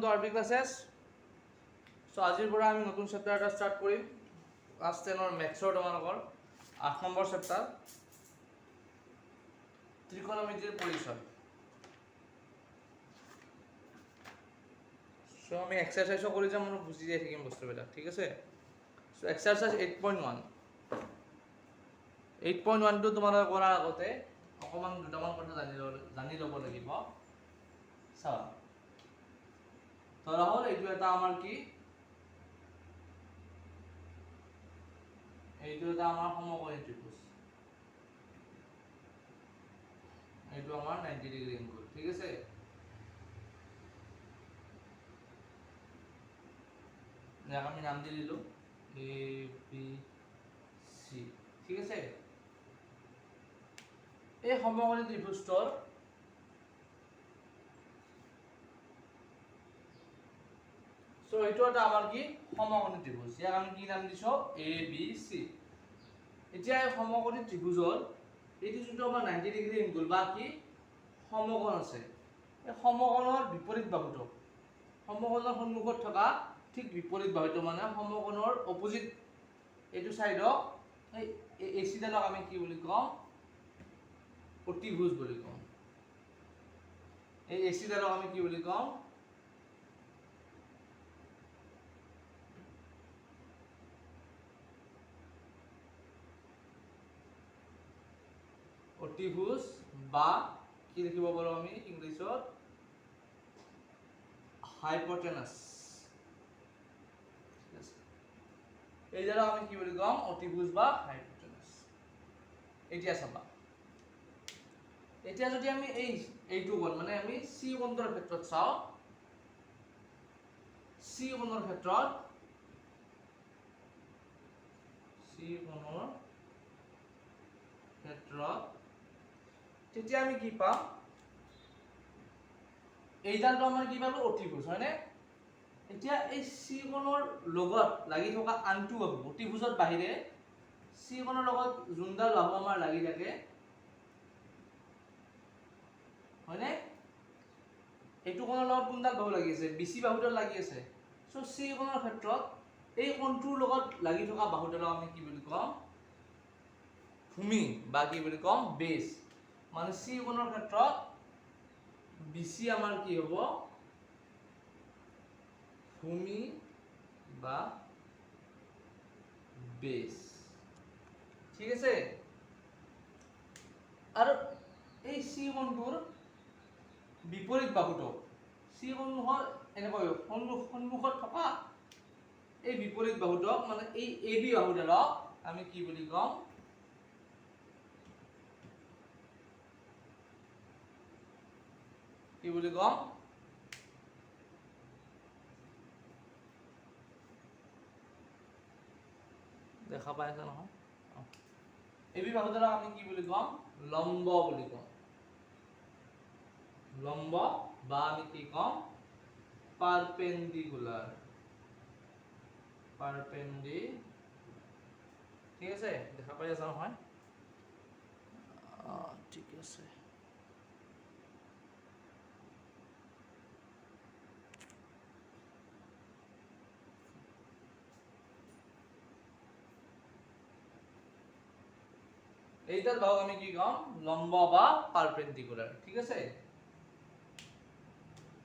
Two RB classes. চ' আজিৰ পৰা আমি নতুন চেপ্টাৰ এটা ষ্টাৰ্ট কৰিম। ক্লাছ 10ৰ মেথছৰ তোমালোকৰ 8 নম্বৰ চেপ্টাৰ ত্ৰিকোণমিতিৰ পৰিচয়। চ' আমি এক্সাৰচাইজো কৰি যাম আৰু বুজি যাই থাকিম বস্তুবিলাক, ঠিক আছে। চ' এক্সাৰচাইজ 8.1 8.1টো তোমালোকে কৰাৰ আগতে অকণমান দুটামান কথা জানি ল'ব লাগিব। চাবা, ধৰা হ'ল এইটো এটা আমাৰ কি, এইটো এটা আমাৰ সমকোণী ত্ৰিভুজ, এইটো আমাৰ 90 ডিগ্ৰী এংগল, ঠিক আছে। ইয়াক আমি নাম দি দিলোঁ ABC, ঠিক আছে। এই সমকোণী ত্ৰিভুজটোৰ চ' এইটো এটা আমাৰ কি সমকোণী ত্ৰিভুজ, ইয়াক আমি কি নাম দিছোঁ ABC। এতিয়া এই সমকোণী ত্ৰিভুজৰ এইটো যোনটো আমাৰ 90 ডিগ্ৰী এংগল বা কি সমকোণ আছে, এই সমকোণৰ বিপৰীত বাহুটো, সমকোণৰ সন্মুখত থকা ঠিক বিপৰীত বাহুটো মানে সমকোণৰ অপোজিট এইটো চাইডক এই AC ডালক আমি কি বুলি কওঁ, অতিভুজ বুলি কওঁ। এই AC ডালক আমি কি বুলি কওঁ, অতিভুজ বা কি লিখিব পাৰোঁ আমি ইংলিছত হাইপটেনাছ। এই দ্বাৰা আমি কি বুলি কওঁ, অতিভুজ বা হাইপটেনাছ। এতিয়া চাবা, এতিয়া যদি আমি এইটো কোণ মানে আমি চি কোণটোৰ ক্ষেত্ৰত চাওঁ, চি কোণৰ ক্ষেত্ৰত তেতিয়া আমি কি পাম, এইডালটো আমাৰ কি পালো অতিভুজ, হয়নে। এতিয়া এই চি কোণৰ লগত লাগি থকা আনটো বাহু, অতিভুজৰ বাহিৰে চি কোণৰ লগত যোনডাল বাহু আমাৰ লাগি থাকে, হয়নে, এইটো কোণৰ লগত কোনডাল বাহু লাগি আছে, BC বাহুডাল লাগি আছে। চ' চি কোণৰ ক্ষেত্ৰত এই কোণটোৰ লগত লাগি থকা বাহুডালক আমি কি বুলি কওঁ, ভূমি বা কি বুলি কওঁ বেছ। মানে চি কোণৰ ক্ষেত্ৰত BC আমাৰ কি হ'ব, ভূমি বা বেছ, ঠিক আছে। আৰু এই চি কোণটোৰ বিপৰীত বাহুটো, চি কোণৰ এনেকৈ সন্মুখত থকা এই বিপৰীত বাহুটোক মানে এই AB বাহুডালক আমি কি বুলি কওঁ, কি বুলি কওঁ, দেখা পাই আছে নহয়, AB বাহুডালক আমি কি বুলি কওঁ, লম্ব বুলি কওঁ। লম্ব বা আমি কি কওঁ, পাৰপেন্ডিকুলাৰ, ঠিক আছে। দেখা পাই আছা নহয়, ঠিক আছে। এইটার বাহু আমি কি কম, লম্ব বা পারপেন্ডিকুলার, ঠিক আছে।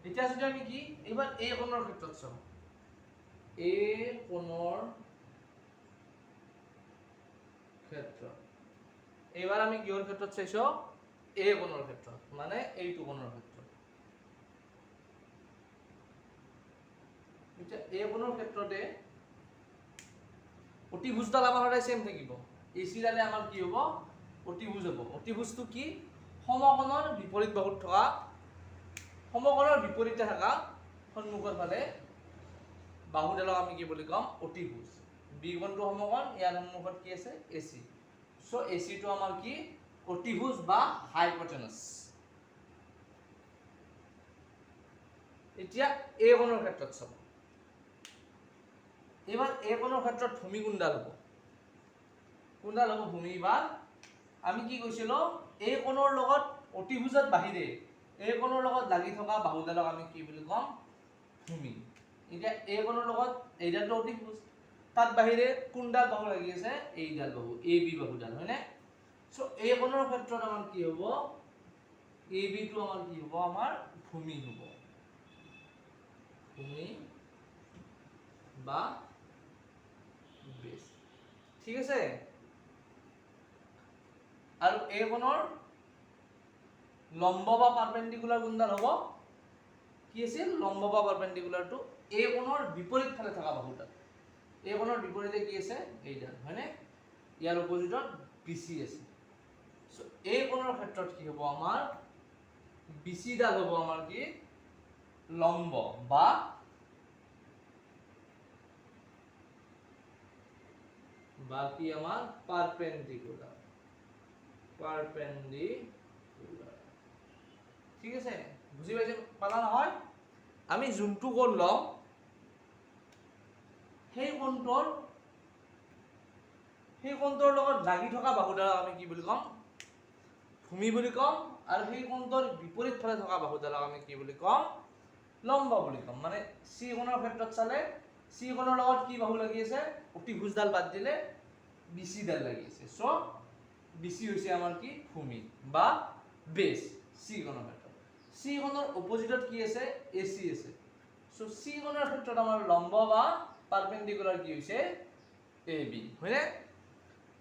এটা যদি আমি কি এবার এ কোণৰ ক্ষেত্ৰত চাওঁ, এ কোণৰ ক্ষেত্ৰত এবাৰ আমি কিহৰ ক্ষেত্ৰত চাইছো, এ কোণৰ ক্ষেত্ৰত মানে এইটো কোণৰ ক্ষেত্ৰত। এটা এ কোণৰ ক্ষেত্ৰতে অতিভুজডাল আমাৰ সদায় সেম থাকিব, AC ডালে আমাৰ কি হ'ব, অতিভুজ হ'ব। অতিভুজটো কি, সমকোণৰ বিপৰীত বাহুত থকা, সমকোণৰ বিপৰীতে থকা সন্মুখৰ ফালে বাহুডালক আমি কি বুলি কম, অতিভুজ। বি কোণটো সমকোণ, ইয়াৰ সন্মুখত কি আছে AC। চ' AC টো আমাৰ কি অতিভুজ বা হাইপটেনাছ। এতিয়া এ কোণৰ ক্ষেত্ৰত চাব, এবাৰ এ কোণৰ ক্ষেত্ৰত ভূমি কোনডাল হ'ব, ভূমি বা আমি কি কৈছিলো, এই কোণৰ লগত অতিভুজৰ বাহিৰে এই কোণৰ লগত লাগি থকা বাহুডালক আমি কি বুলি কম, ভূমি। এতিয়া এই কোণৰ লগত এইডালটো অতিভুজ, তাত বাহিৰে কোনডাল বাহু লাগি আছে? এইডাল বাহু, এ বি বাহুডাল, হয়নে? সো এই কোণৰ ক্ষেত্ৰত আমাৰ কি হ'ব? এ বি টো আমাৰ কি হ'ব? আমাৰ ভূমি হ'ব, ভূমি বা বেছ। ঠিক আছে? আৰু এই কোণৰ লম্ব বা পাৰপেণ্ডিকুলাৰ কোনডাল হ'ব? কি আছিল? লম্ব বা পাৰপেণ্ডিকুলাৰটো এই কোণৰ বিপৰীত ফালে থকা বাহুডাল। এই কোণৰ বিপৰীতে কি আছে? এইডাল, হয়নে? ইয়াৰ অপজিটত BC আছে। সো এই কোণৰ ক্ষেত্ৰত কি হ'ব? আমাৰ BC ডাল হ'ব আমাৰ কি? লম্ব বা কি আমাৰ পারপেন্ডিকুলার, পারপেন্ডিকুলার। ঠিক আছে? বুঝি পাইছে? পালা নহয়? আমি যোনটো কোণ লম সেই কোণটোৰ লগত লাগি থকা বাহুডালক আমি কি বুলি কম? ভূমি বুলি কম। আৰু সেই কোণটোৰ বিপৰীত ফালে থকা বাহুডালক আমি কি বুলি কম? লম্ব বুলি কম। মানে চি কোণৰ ক্ষেত্ৰত চালে চি কোণৰ লগত কি বাহু লাগি আছে? অতিভুজডাল বাদ দিলে BC ডাল লাগি আছে। সো BC হৈছে আমাৰ কি? ভূমি বা বেছ চি কোণৰ ক্ষেত্ৰত। চি কোণৰ অপজিটত কি আছে? AC আছে। সো চি কোণৰ ক্ষেত্ৰত আমাৰ লম্ব বা পাৰপেন্ডিকুলাৰ কি হৈছে? AB, হয়নে?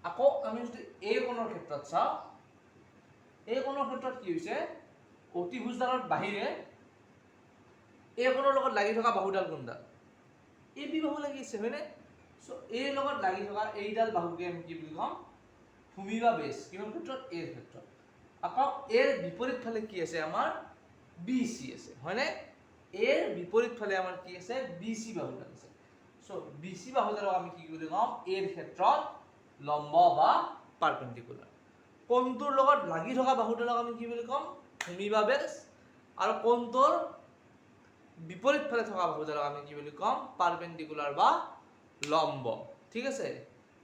আকৌ আমি যদি এই কোণৰ ক্ষেত্ৰত চাওঁ, এই কোণৰ ক্ষেত্ৰত কি হৈছে? অতিভুজডালৰ বাহিৰে এই কোণৰ লগত লাগি থকা বাহুডাল কোনডাল? AB বাহু লাগি আছে, হয়নে? সো এই লগত লাগি থকা এইডাল বাহুকে আমি কি বুলি কম? ভূমি বা বেছ। কিহৰ ক্ষেত্ৰত? এৰ ক্ষেত্ৰত। আকৌ এৰ বিপৰীত ফালে কি আছে? আমাৰ BC আছে, হয়নে? এৰ বিপৰীত ফালে আমাৰ কি আছে? BC বাহুডাল আছে। সো BC বাহুডালক আমি কি বুলি কম? এৰ ক্ষেত্ৰত লম্ব বা পাৰপেন্ডিকুলাৰ। কোণটোৰ লগত লাগি থকা বাহুডালক আমি কি বুলি কম? ভূমি বা বেছ। আৰু কোণটোৰ বিপৰীত ফালে থকা বাহুডালক আমি কি বুলি কম? পাৰপেন্ডিকুলাৰ বা লম্ব। ঠিক আছে?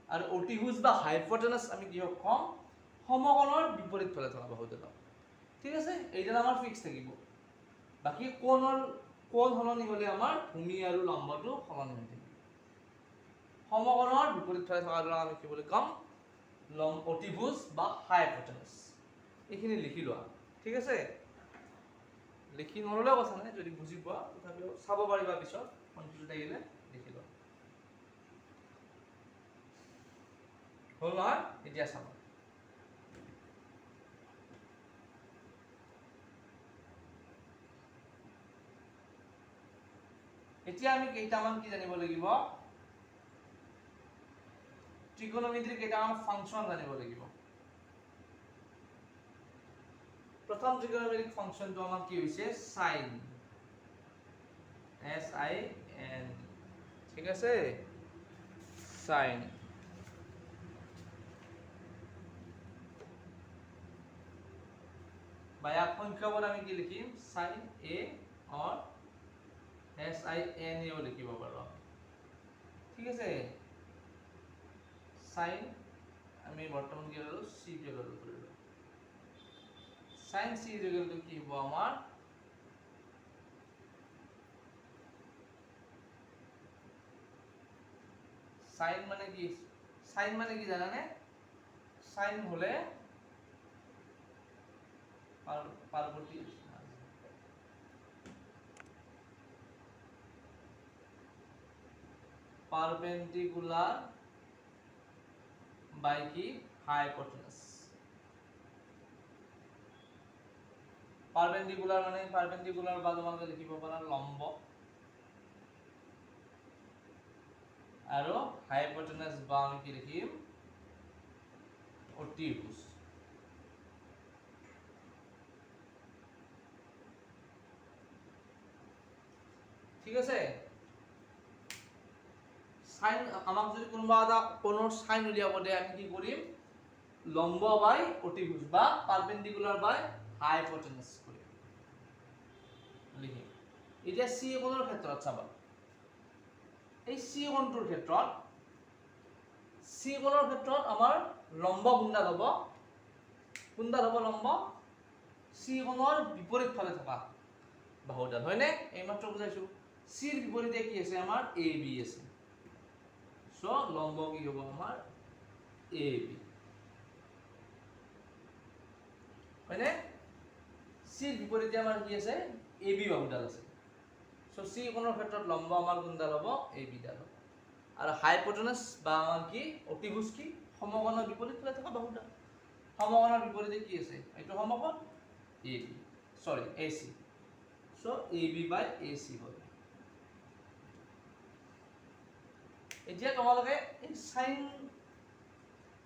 আৰু অতিভুজ বা হাইপোটেনাস আমি কিহক কম? সমকোণৰ বিপৰীত ফালে থকা বাহুডালক। ঠিক আছে? এইডাল আমাৰ ফিক্স থাকিব। বাকি কোণ সলনি হলে আমাৰ ভূমি আৰু লম্বটো সলনি হৈ থাকিব। সমকোণৰ বিপৰীত ফালে থকা ডালক আমি কি বুলি কম? অতিভুজ বা হাইপোটেনাস। এইখিনি লিখি লোৱা। ঠিক আছে? লিখি নললেও কথা নাই, যদি বুজি পোৱা তথাপিও চাব পাৰিবা পিছত, কনফিউজ থাকিলে লিখি লোৱা। হ'ল নহয়? এতিয়া চাব। এতিয়া আমি কেইটামান কি জানিব লাগিব? ত্ৰিকোণমিতিৰ কেইটামান ফাংচন জানিব লাগিব। প্ৰথম ত্ৰিকোণমিতিক ফাংচনটো আমাৰ কি হৈছে? Sine, SIN। ঠিক আছে? সাইন। বা ইয়াক সংখ্যাপদ আমি কি লিখিম? সাইন A or SIN ও লিখিব পাৰো। ঠিক আছে? সাইন আমি বৰ্তমান কি ললো? C কে ললো। সাইন C ইকুৱেল টু কি হ'ব আমাৰ? সাইন মানে কি? সাইন মানে কি জানানে? সাইন হলে পাৰপেন্ডিকুলাৰ বাই কি? হাইপোটেনাস। পাৰপেন্ডিকুলাৰ মানে পাৰপেন্ডিকুলাৰ বা তোমালোকে লিখিব পাৰা লম্ব, আৰু হাইপোটেনাস বা আমি কি লিখিম? অতিভুজ। ঠিক আছে? সাইন আমাক যদি কোনোবা এটা কোণৰ সাইন উলিয়াব দিয়ে, আমি কি কৰিম? লম্ব বাই অতিভুজ বা পাৰপেন্ডিকুলাৰ বাই হাইপোটেনাস কৰিম, লিখিম। এতিয়া সি কোণৰ ক্ষেত্ৰত চাবা, এই সি কোণটোৰ ক্ষেত্ৰত আমাৰ লম্ব কোনডাল হ'ব? কোনডাল হ'ব লম্ব? সি কোণৰ বিপৰীত ফালে থকা বাহুডাল, হয়নে? এইমাত্ৰ বুজাইছো। সিৰ বিপৰীতে কি আছে আমাৰ এ বি আছে সো লম্ব কি হ'ব আমাৰ এ বি হয়নে সিৰ বিপৰীতে আমাৰ কি আছে এ বি বাহুডাল আছে সো সি কোণৰ ক্ষেত্ৰত লম্ব আমাৰ কোনডাল হ'ব এ বি ডাল হ'ব আৰু হাইপোটেনাস বা আমাৰ কি অতিভুজ কি সমকোণৰ বিপৰীত ফালে থকা বাহুডাল সমকোণৰ বিপৰীতে কি আছে এইটো সমকোণ এ বি সৰি এ C so A B by A C হ'ল এতিয়া তোমালোকে এই সাইন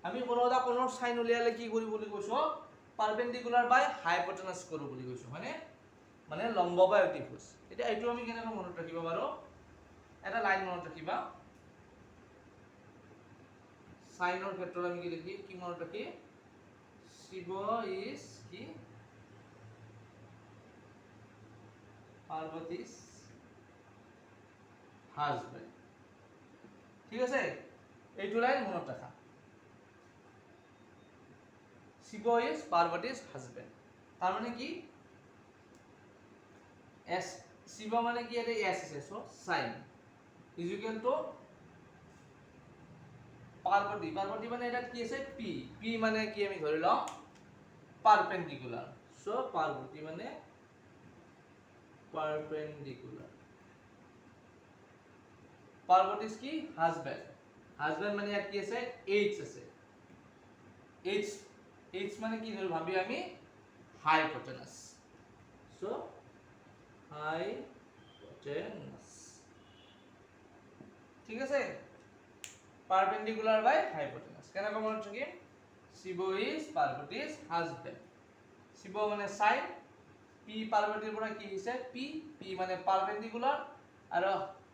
আমি কোনো এটা কোণৰ সাইন উলিয়ালে কি কৰি বুলি কৈছো পাৰপেন্ডিকুলাৰ বাই হাইপোটেনাস কৰো বুলি কৈছো হয়নে মানে লম্ব বাই অতিভুজ এতিয়া এইটো আমি কেনেকৈ মনত ৰাখিব পাৰো এটা লাইন মনত ৰাখিবা সাইনৰ ক্ষেত্ৰত আমি কি লিখি কি মনত ৰাখি শিৱ ইজ কি পাৰ্বতী's হাজবেন্ড ঠিক আছে এইটো লাইন মনত ৰাখা শিৱ ইজ পাৰ্বতী's হাজবেন্ড তাৰ মানে কি এস শিৱ মানে কি এটা এস আছে so sine is equal to Parvati Parvati মানে এটা কি আছে পি পি মানে কি আমি ধৰি লম পারপেন্ডিকুলার সো পার্বতী মানে পারপেন্ডিকুলার পার্বতী's কি হাজবেন্ড হাজবেন্ড মানে ইয়াত কি আছে এইচ আছে এইচ এইচ মানে কি ধৰি ভাবি আমি হাইপোটেনাস সো হাইপোটেনাস ঠিক আছে পাৰপেন্ডিকুলাৰ বাই হাইপোটেনাস কেনেকৈ মনত ৰাখিম শিৱ ইজ পাৰ্বতী's হাজবেন্ড শিৱ মানে সাইন পি পাৰ্বতীৰ পৰা কি হৈছে পি পি মানে পাৰপেন্ডিকুলাৰ আৰু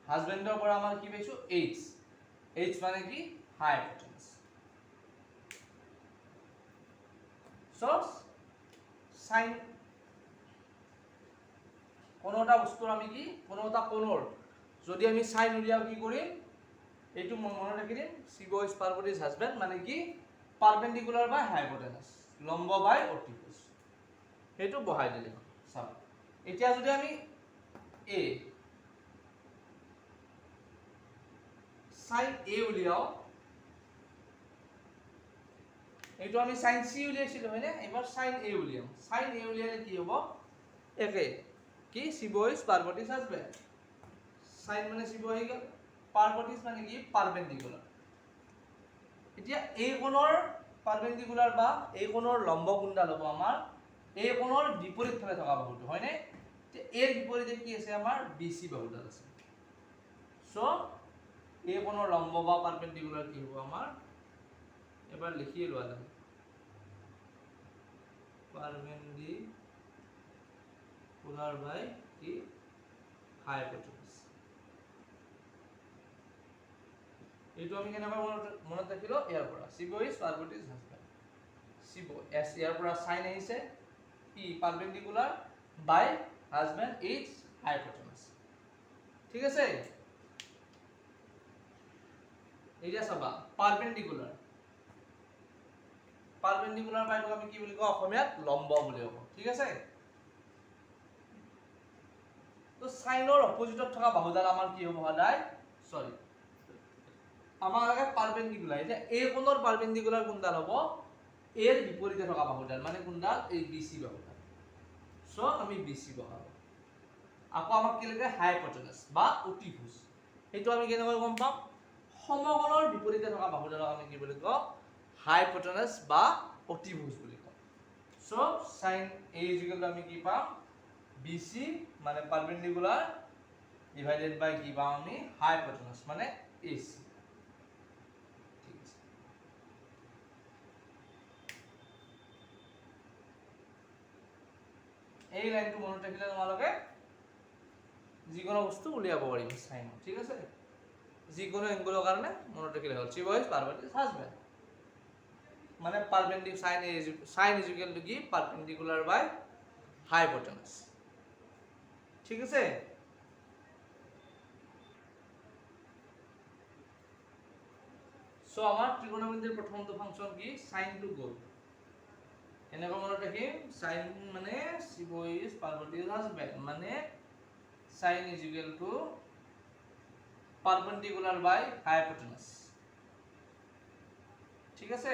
হাজবেন্ডৰ পৰা আমাৰ কি পাইছো এইচ এইচ মানে কি হাইপোটেনাস সো সাইন কোনো এটা বস্তুৰ আমি কি কোনো এটা কোণৰ যদি আমি সাইন উলিয়াও কি কৰিম এইটো মনত ৰাখি দিম শিৱ ইজ পার্বতী's হাজবেন্ড মানে কি পারপেন্ডিকুলার বাই হাইপোটেনাস লম্ব বাই অতিভুজ সেইটো বহাই দিলে চাও এতিয়া যদি আমি এ সাইন এ উলিয়াও এইটো আমি সাইন সি উলিয়াইছিলো হয়নে এবাৰ সাইন এ উলিয়াম সাইন এ উলিয়ালে কি হ'ব একে কি Shiva is Parvati's husband sign মানে শিৱ হৈ গ'ল পাৰ্বতী's মানে কি পাৰপেন্ডিকুলাৰ এতিয়া এই কোণৰ পাৰপেন্ডিকুলাৰ বা এই কোণৰ লম্ব কোণডাল হ'ব আমাৰ এই কোণৰ বিপৰীত ফালে থকা বাহুটো হয়নে এৰ বিপৰীতে কি আছে আমাৰ বিসি বাহুডাল আছে সো এই কোণৰ লম্ব বা পাৰপেন্ডিকুলাৰ কি হ'ব আমাৰ এবাৰ লিখিয়ে লোৱা যাম পাৰপেন্ডিকুলাৰ বাই কি হাইপোটেনাস এইটো আমি কেনেকৈ মনত ৰাখিলো ইয়াৰ পৰা Shiva is Parvati's husband Shiva S ইয়াৰ পৰা সাইন আহিছে P perpendicular by husband is hypotenuse ঠিক আছে এইটা চাবা পারপেন্ডিকুলার পারপেন্ডিকুলার বাইটো আমি কি বুলি কওঁ অসমীয়াত লম্ব বুলি কওঁ ঠিক আছে তো সাইনৰ অপোজিটত থকা বাহুডাল আমাৰ কি হ'ব সদায় সৰি আমাৰ লাগে পাৰপেন্ডিকুলাৰ এটা এই কোণৰ পাৰপেন্ডিকুলাৰ কোনডাল হ'ব এৰ বিপৰীতে থকা বাহুডাল মানে কোনডাল এই বিসি বাহুডাল সো আমি বিসি বহাব আকৌ আমাক কি লাগে হাইপোটেনাস বা অতিভুজ এইটো আমি কেনেকৈ গম পাম সমকোণৰ বিপৰীতে থকা বাহুডালক আমি কি বুলি কওঁ হাইপোটেনাস বা অতিভুজ বুলি কওঁ সো সাইন এ ইকুয়াল আমি কি পাম বিসি মানে পারপেন্ডিকুলার ডিভাইডেড বাই কি পাম আমি হাইপোটেনাস মানে এসি ঠিক আছে এই লাইনটো মনত ৰাখিলে তোমালোকে যিকোনো বস্তু উলিয়াব পাৰিম সাইন ঠিক আছে যিকোনো এংগলৰ কাৰণে মনত ৰাখিলে হ'ল শিৱ ইজ পার্বতী's হাজবেন্ড মানে perpendicular sine is equal to কি পারপেন্ডিকুলার বাই হাইপোটেনাস ঠিক আছে সো আমার ত্ৰিকোণমিতিৰ প্ৰথমটো ফাংশন কি সাইন টু গ'ল এনেকৈ মনত ৰাখিম সাইন মানে শিৱ ইজ পার্বতী's হাজবেন্ড মানে sin is equal to perpendicular by hypotenuse ঠিক আছে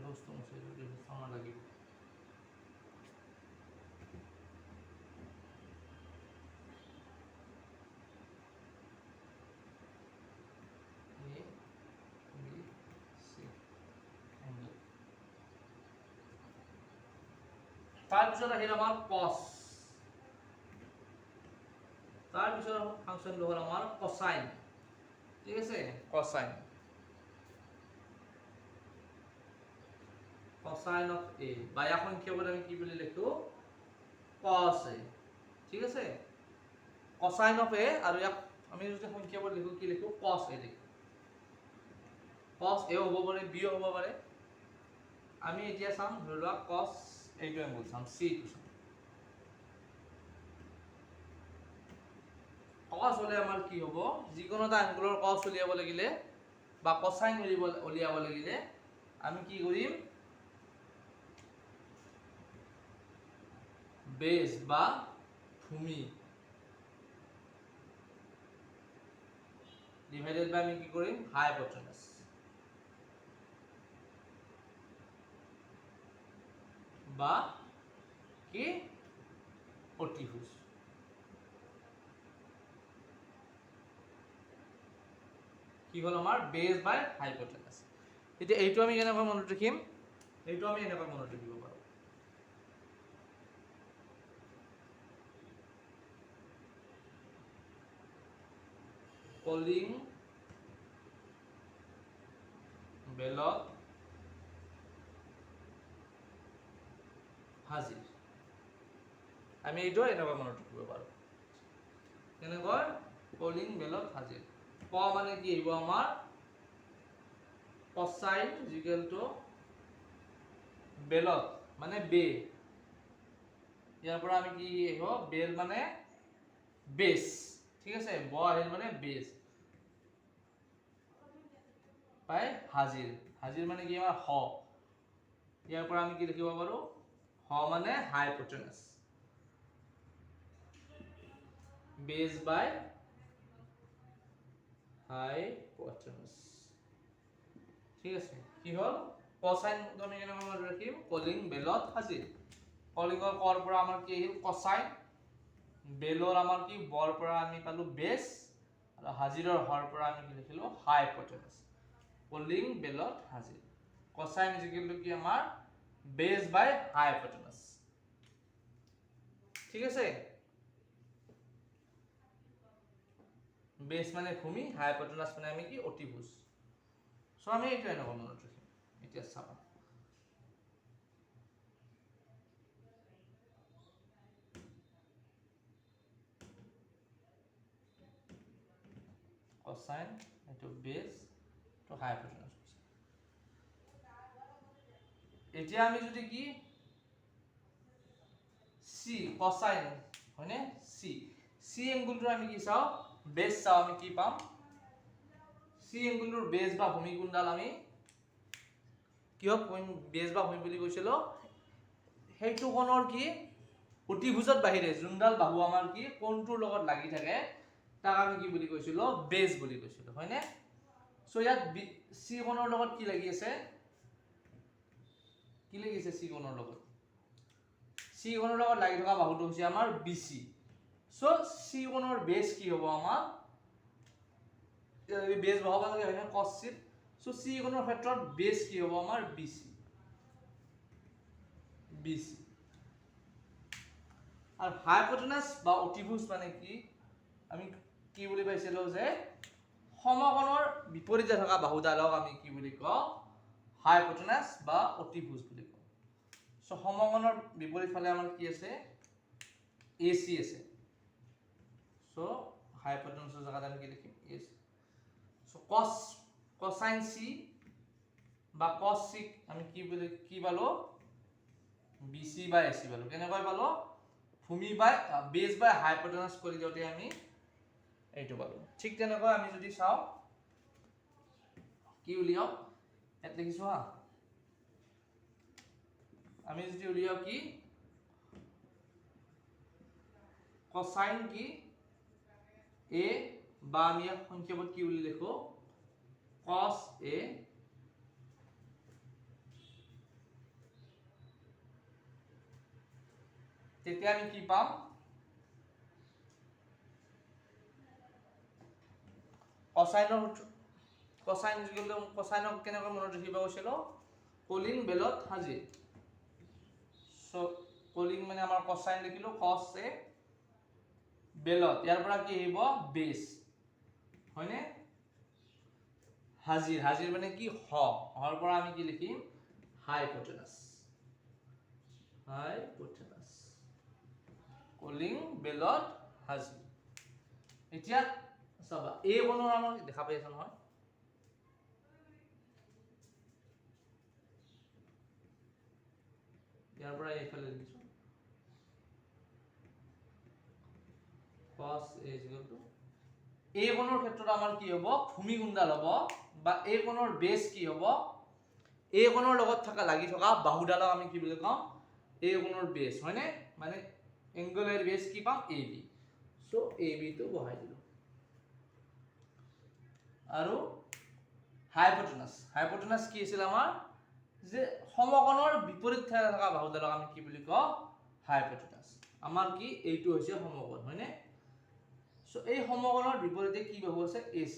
दोस्तों मुझे जो समझ लगी তাৰপিছত আহিল আমাৰ cos তাৰপিছত ফাংচনটো হ'ল আমাৰ cosine ঠিক আছে cosine cosine of a বায়া সংখ্যাবোৰ আমি কি বুলি লিখো cos a ঠিক আছে cosine of a আৰু ইয়াক আমি যদি সংখ্যাবোৰ লিখো কি লিখো cos a লিখো cos a হ'ব পাৰে b হ'ব পাৰে আমি এতিয়া চাম ধৰি লোৱা cos এইটো এংগল চাম c টো চাম cos হলে আমাৰ কি হ'ব যিকোনো এটা এংগলৰ cos উলিয়াব লাগিলে বা cosine উলিয়াব লাগিলে আমি কি কৰিম বেস বা ভূমি ডিভাইডেড বাই আমি কি কৰিম হাইপোটেনাস বা কি অতিভুজ কি হল আমাৰ বেস বাই হাইপোটেনাস এতিয়া এইটো আমি কেনেকৈ মনত ৰাখিম এইটো আমি এনেকৈ মনত ৰাখিব পাৰো কলিং বেলত হাজিৰ আমি এইটো এনেকৈ মনত ৰাখিব পাৰো কেনেকৈ কলিং বেলত হাজিৰ ক মানে কি আহিব আমাৰ cosine ইকুৱেল টু বেলত মানে বে ইয়াৰ পৰা আমি কি আহিব বেল মানে বেস ঠিক আছে ব আহিল মানে বেস পাই হাজিৰ হাজিৰ মানে কি আমাৰ হ ইয়াৰ পৰা আমি কি লিখিব পাৰো হ মানে হাইপোটেনাস বেস বাই হাইপোটেনাস ঠিক আছে কি হল cosine আমি কেনেকৈ মনত ৰাখিম কলিং বেলত হাজিৰ কলিংৰ কৰ পৰা আমাৰ কি আহিল cosine বেলৰ আমাৰ কি বৰ পৰা আমি পালো বেস আৰু হাজিৰৰ হৰ পৰা আমি কি লিখিলো হাইপোটেনাস কলিং বেলত হাজিৰ cosine is equal to কি আমাৰ বেস বাই হাইপোটেনাস ঠিক আছে বেস মানে ভূমি হাইপোটেনাস মানে আমি কি অতিভুজ সো আমি এইটো এনেকৈ মনত ৰাখিম এতিয়া চাবা cosine into base to hypotenuse এতিয়া আমি যদি কি c cosine হয়নে c c এংগলটো আমি কি চাও বেস চাও আমি কি পাম c এংগলটোৰ বেস বা ভূমি কোনডাল আমি কিয় বেস বা ভূমি বুলি কৈছিল সেইটো কোণৰ কি অতিভুজত বাহিৰে যোনডাল বাহু আমাৰ কি কোণটোৰ লগত লাগি থাকে তাক আমি কি বুলি কৈছিল বেস বুলি কৈছিল হয়নে সো ইয়াত c কোণৰ লগত কি লাগি আছে কি লাগিছে c কোণৰ লগত c কোণৰ লগত লাগি থকা বাহুটো হৈছে আমাৰ bc সো c কোণৰ বেস কি হ'ব আমাৰ এই বেস বহাব লাগে হয়নে cos c সো c কোণৰ ক্ষেত্ৰত বেস কি হ'ব আমাৰ bc bc আর হাইপোটেনাস বা অতিভুজ মানে কি আমি কি বুলি পাইছিলো যে সমকোণৰ বিপৰীতে থকা বাহুডালক আমি কি বুলি কওঁ হাইপোটেনাস বা অতিভুজ বুলি কওঁ সো সমকোণৰ বিপৰীত ফালে আমাৰ কি আছে AC আছে সো হাইপোটেনাসৰ জায়গাত আমি কি লিখিম AC সো cosine C বা cos C আমি কি পালো BC বাই AC পালো কেনেকৈ পালো ভূমি বাই বেস বাই হাইপোটেনাস কৰি দিওতে আমি এইটো পালো ঠিক তেনেকৈ আমি যদি চাও কি উলিয়াও ইয়াত লিখিছো হা আমি যদি উলিয়াও কি কোসাইন কি a বা আমি সংক্ষেপত কি বুলি লিখো cos a তেতিয়া আমি কি পাম কোসাইনক কেনেকৈ মনত ৰাখিব কৈছিল কলিং বেলত হাজিৰ সো কলিং মানে আমাৰ কোসাইন লিখিলো cos a বেলত ইয়াৰ পৰা কি আহিব বেস হয়নে হাজিৰ হাজিৰ মানে কি হৰ পৰা আমি কি লিখিম হাইপোটেনাস কলিং বেলত হাজিৰ এতিয়া চাবা এই কোণৰ আমাক দেখা পাই আছে নহয় ইয়াৰ পৰা এইফালে লিখিছো cos a এই কোণৰ ক্ষেত্ৰত আমাৰ কি হ'ব ভূমি গুণডাল হ'ব বা এই কোণৰ বেস কি হ'ব এই কোণৰ লগত থকা লাগি থকা বাহুডালক আমি কি বুলি কম এই কোণৰ বেস হয়নে মানে এংগুলাৰ বেস কি পাম ab সো ab তো বহাই দিলো আৰু হাইপোটেনাস কি আছিল আমাৰ যে সমকোণৰ বিপৰীত ঠাইত থকা বাহুডালক আমি কি বুলি কওঁ হাইপোটেনাস আমাৰ কি এইটো হৈছে সমকোণ হয়নে সো এই সমকোণৰ বিপৰীতে কি বাহু আছে AC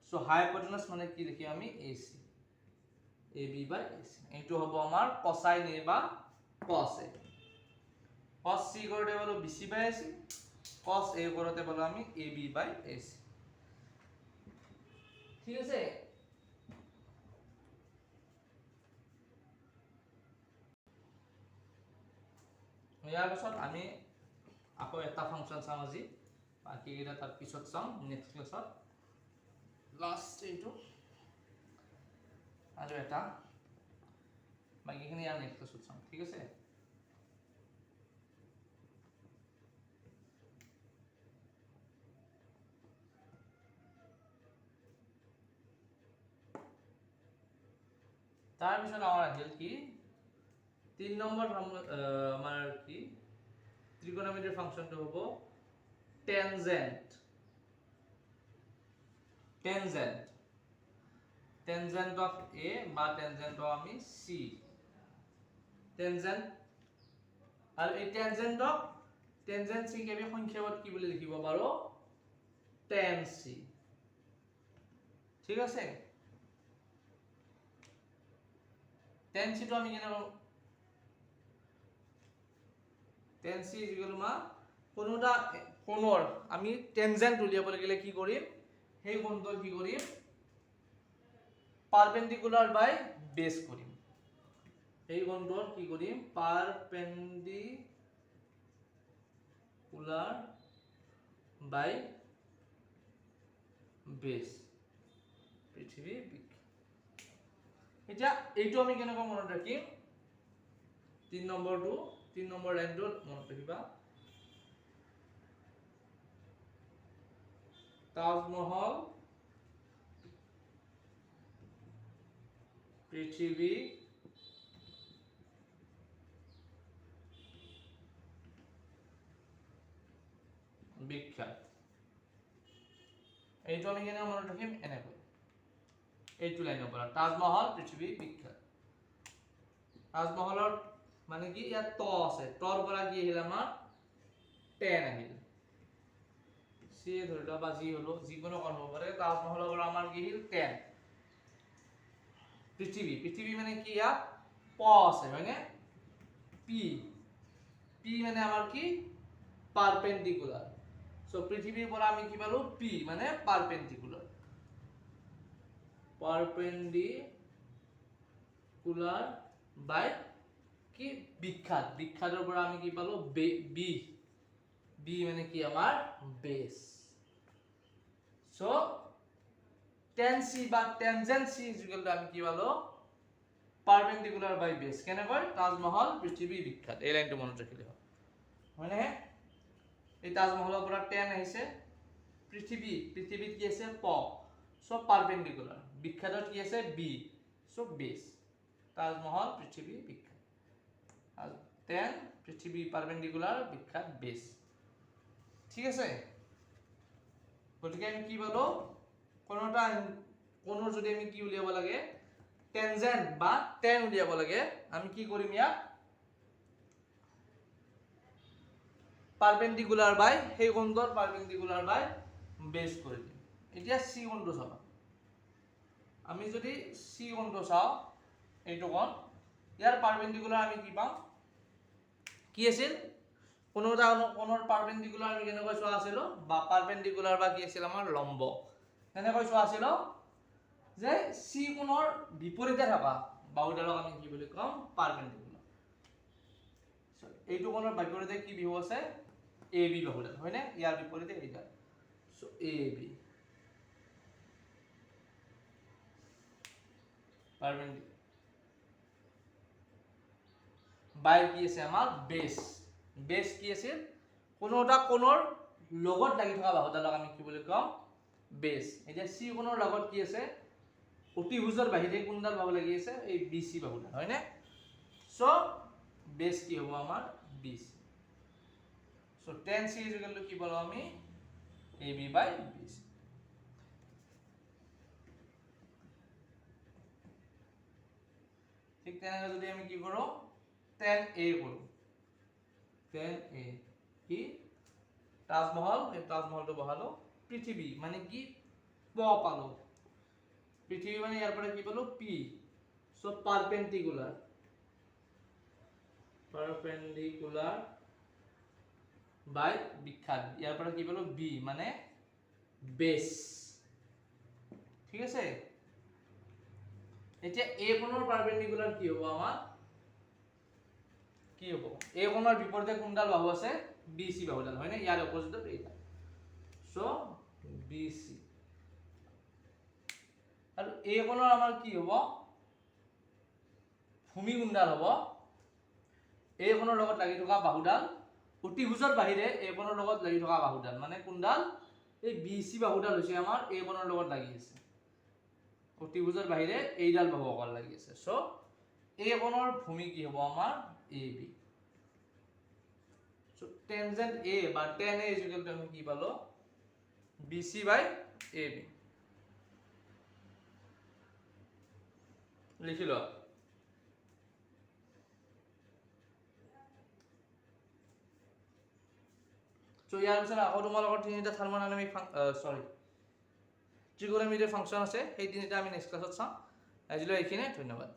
সো হাইপোটেনাস মানে কি লিখি আমি AC AB বাই AC এইটো হ'ব আমাৰ কোসাইন A বা cos A cos C করতে বলো BC by AC cos A করতে বলো আমি AB বাই AC ঠিক আছে ইয়াৰ পিছত আমি আকৌ এটা ফাংশন চাম আজি বাকি এটা তাৰ পিছত চাম নেক্সট ক্লাছত লাষ্ট এইটো আৰু এটা বাকিখিনি আৰু নেক্সট ক্লাছত চাম ঠিক আছে তাৰ পিছত আমাৰ আহিল কি 3 নম্বৰ আমাৰ কি ত্ৰিকোণমিতিৰ ফাংশনটো হ'ব টেনজেন্ট অফ A বা টেনজেন্ট অফ আমি C টেনজেন্ট আৰু এই টেনজেন্ট C কে আমি সংক্ষেপত কি বুলি লিখিব পাৰো tan C ঠিক আছে tan C তো আমি কেনে tan C মা কোনোটা কোণৰ আমি টেনজেন্ট উলিয়াব লাগিলে কি কৰিম সেই কোণটো কি কৰিম পাৰপেন্ডিকুলাৰ বাই বেস কৰিম এই কোণটোৰ কি কৰিম পাৰপেন্ডিকুলাৰ বাই বেস পৃথিৱী এতিয়া এইটো আমি কেনেকৈ মনত ৰাখিম 3 নম্বৰ লাইনটো মনত ৰাখিবা তাজমহল পৃথিৱী বিখ্যাত এইটো আমি কেনে মনত ৰাখিম এনেকৈ এইটো লাইনৰ পৰা তাজমহল পৃথিৱী বিখ্যাত তাজমহলৰ মানে কি ইয়াত ত আছে তৰ পৰা কি আহিল আমাৰ 10 আহিল সি ধৰিলা বা জি হলো যিকোনো কোণ হ'ব পাৰে তাজমহলৰ পৰা আমাৰ কি আহিল 10 পৃথিৱী মানে কি ইয়াত প আছে হয়নে পি মানে আমাৰ কি পাৰপেন্ডিকুলাৰ সো পৃথিৱীৰ পৰা আমি কি পালো পি মানে পাৰপেন্ডিকুলাৰ বাই কি বিখ্যাতৰ পৰা আমি কি পালো বি মানে কি আমাৰ বেস সো tan C বা tangent C আমি কি পালো পারপেন্ডিকুলার বাই বেস কেনেকৈ তাজমহল পৃথিৱী বিখ্যাত এই লাইনটো মনত ৰাখিলে হয় হয়নে এই তাজমহলৰ পৰা 10 আহিছে পৃথিৱীত কি আছে প সো পাৰপেন্ডিকুলাৰ বিখ্যাতত কি আছে বি সো বেস তাজমহল পৃথিৱী বিখ্যাত আৰ 10 পৃথিৱী পাৰপেন্ডিকুলাৰ বিখ্যাত বেস ঠিক আছে গতিকে আমি কি বলো কোনোৰ যদি আমি কি উলিয়াব লাগে টেনজেন্ট বা টেন উলিয়াব লাগে আমি কি কৰিম ইয়াক পাৰপেন্ডিকুলাৰ বাই সেই কোণৰ পাৰপেন্ডিকুলাৰ বাই বেস কৰি দিম এতিয়া সি কোণটো চাবা আমি যদি সি কোণটো চাও এইটো কোণ ইয়াৰ পাৰপেন্ডিকুলাৰ আমি কি পাম কি আছিল কোণৰ পাৰপেন্ডিকুলাৰ আমি কেনেকৈ চোৱা আছিল বা পাৰপেন্ডিকুলাৰ বা কি আছিল আমাৰ লম্ব কেনেকৈ চোৱা আছিল যে সি কোণৰ বিপৰীতে থকা বাহুডালক আমি কি বুলি কম পাৰপেন্ডিকুলাৰ এইটো কোণৰ বিপৰীতে কি বিহু আছে এ বি বাহুডাল হয়নে ইয়াৰ বিপৰীতে এইডাল সো এ বি পাৰপেন্ডিকুলাৰ বাই কি আছে আমাৰ বেস কি আছে কোনোটা কোণৰ লগত লাগি থকা বাহুডালক আমি কি বুলি কম বেস এতিয়া সি কোণৰ লগত কি আছে অতিভুজৰ বাহিৰে কোনডাল বাহু লাগি আছে এই বিসি বাহুডাল হয়নে সো বেস কি হ'ব আমাৰ বিসি সো tan c কি বলো আমি ab বাই bc ঠিক তেনেকৈ যদি আমি কি কৰো tan a কৰো tan a কি তাজমহল এই তাজমহলটো বহালো পৃথিৱী মানে কি প পালো পৃথিৱী মানে ইয়াৰ পৰা কি পালো p সো পাৰপেন্ডিকুলাৰ বাই বিখ্যাত ইয়াৰ পৰা কি পালো বি মানে বেস ঠিক আছে এতিয়া এ কোণৰ পাৰপেন্ডিকুলাৰ কি হ'ব আমাৰ কি হ'ব এ কোণৰ বিপৰীতে কোনডাল বাহু আছে বিসি বাহুডাল হয়নে ইয়াৰ অপোজিটত এইডাল সো বিসি আৰু এ কোণৰ আমাৰ কি হ'ব ভূমি কোনডাল হ'ব এ কোণৰ লগত লাগি থকা বাহুডাল অতিভুজৰ বাহিৰে এ কোণৰ লগত লাগি থকা বাহুডাল মানে কোনডাল এই বিসি বাহুডাল হৈছে আমাৰ এ কোণৰ লগত লাগি আছে অতিভুজৰ বাহিৰে এইডাল বাহু অকল লাগি আছে সো এ কোণৰ ভূমি কি হ'ব আমাৰ এ বি সো টেনজেন্ট এ বা tan a আমি কি পালো bc বাই ab লিখিলো সো ইয়াৰ পিছত আকৌ তোমালোকৰ তিনিটা থাৰ্মোডাইনামিক ত্ৰিকোণমিতিৰ ফাংচন আছে সেই তিনিটা আমি নেক্সট ক্লাছত চাম আজিলৈ এইখিনিয়ে ধন্যবাদ